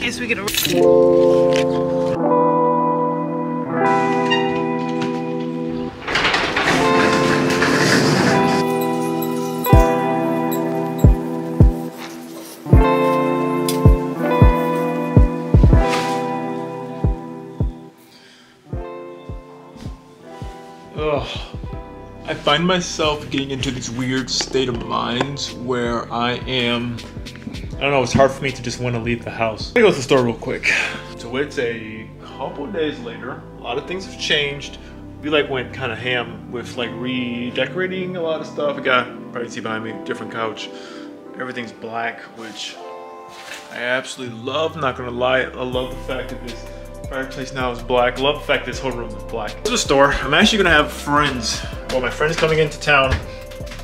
case we get a... I find myself getting into this weird state of mind where I don't know, it's hard for me to just want to leave the house. I'm gonna go to the store real quick. So it's a couple days later. A lot of things have changed. We like went kind of ham with like redecorating a lot of stuff. I got, probably see behind me, different couch. Everything's black, which I absolutely love. Not gonna lie, I love the fact that this fireplace now is black. I love the fact this whole room is black. To the store. I'm actually gonna have friends. Well, my friend's coming into town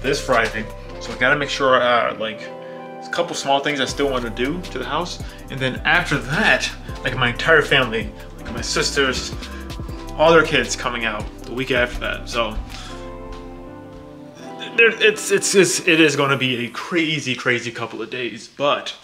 this Friday, so I gotta make sure like there's a couple small things I still want to do to the house, and then after that, like my entire family, like my sisters, all their kids coming out the week after that. So it is going to be a crazy couple of days, but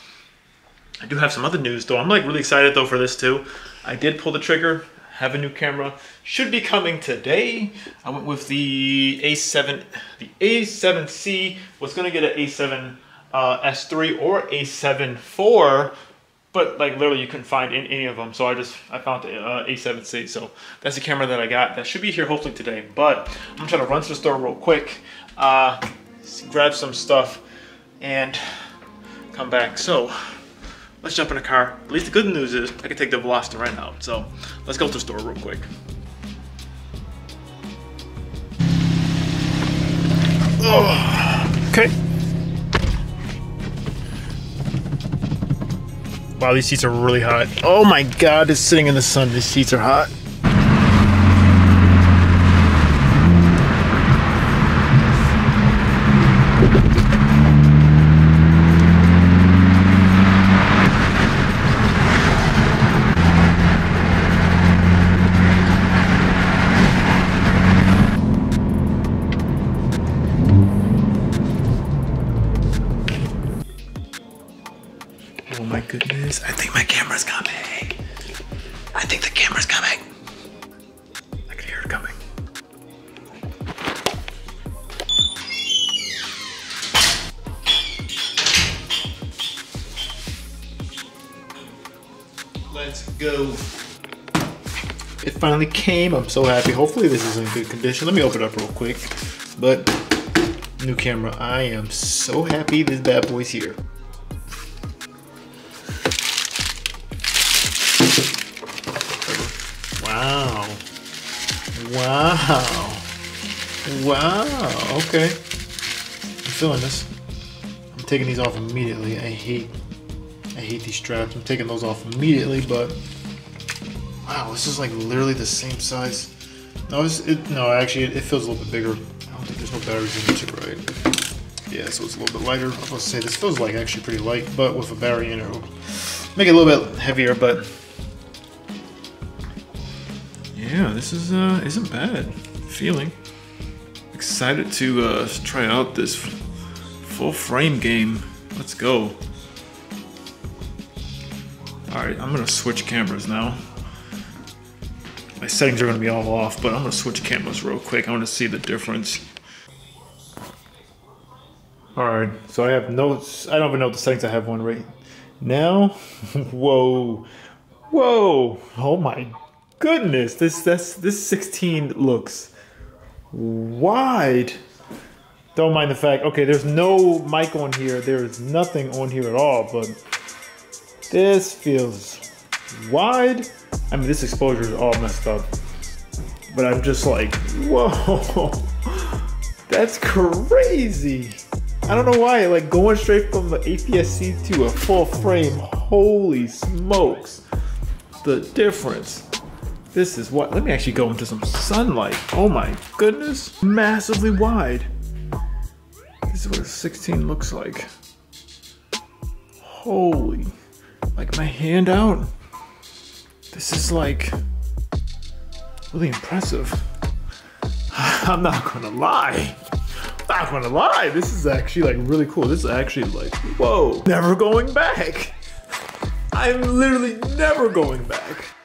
I do have some other news though. I'm like really excited though for this too. I did pull the trigger, have a new camera, should be coming today. I went with the A7C, was gonna get an A7 S3 or A7 IV, but like literally you couldn't find any of them. So I found the A7C. So that's the camera that I got. That should be here hopefully today, but I'm trying to run to the store real quick, grab some stuff and come back. So let's jump in the car. At least the good news is I can take the Velocity right now. So let's go to the store real quick. Oh, okay. Wow, these seats are really hot. Oh my God, it's sitting in the sun. These seats are hot. Oh my goodness, I think my camera's coming. I think the camera's coming. I can hear it coming. Let's go. It finally came, I'm so happy. Hopefully this is in good condition. Let me open it up real quick. But, new camera, I am so happy this bad boy's here. Wow. Wow. Wow. Okay. I'm feeling this. I'm taking these off immediately. I hate these straps. I'm taking those off immediately, but wow, this is like literally the same size. No, actually it feels a little bit bigger. I don't think there's no batteries in it too, right? Yeah, so it's a little bit lighter. I was supposed to say this feels like actually pretty light, but with a battery in it, it'll make it a little bit heavier, but yeah, this is isn't bad feeling. Excited to try out this full frame game. Let's go. Alright, I'm gonna switch cameras now. My settings are gonna be all off, but I'm gonna switch cameras real quick. I wanna see the difference. Alright, so I have notes. I don't even know what the settings I have on right now. Whoa. Whoa. Oh my goodness. This 16 looks wide. Don't mind the fact, okay, there's no mic on here. There's nothing on here at all, but this feels wide. I mean, this exposure is all messed up, but I'm just like, whoa, that's crazy. I don't know why, like going straight from the APS-C to a full frame, holy smokes, the difference. This is what, let me actually go into some sunlight. Oh my goodness, massively wide. This is what a 16 looks like. Holy, like my hand out. This is like really impressive. I'm not gonna lie. Not gonna lie, this is actually like really cool. This is actually like, whoa, never going back. I'm literally never going back.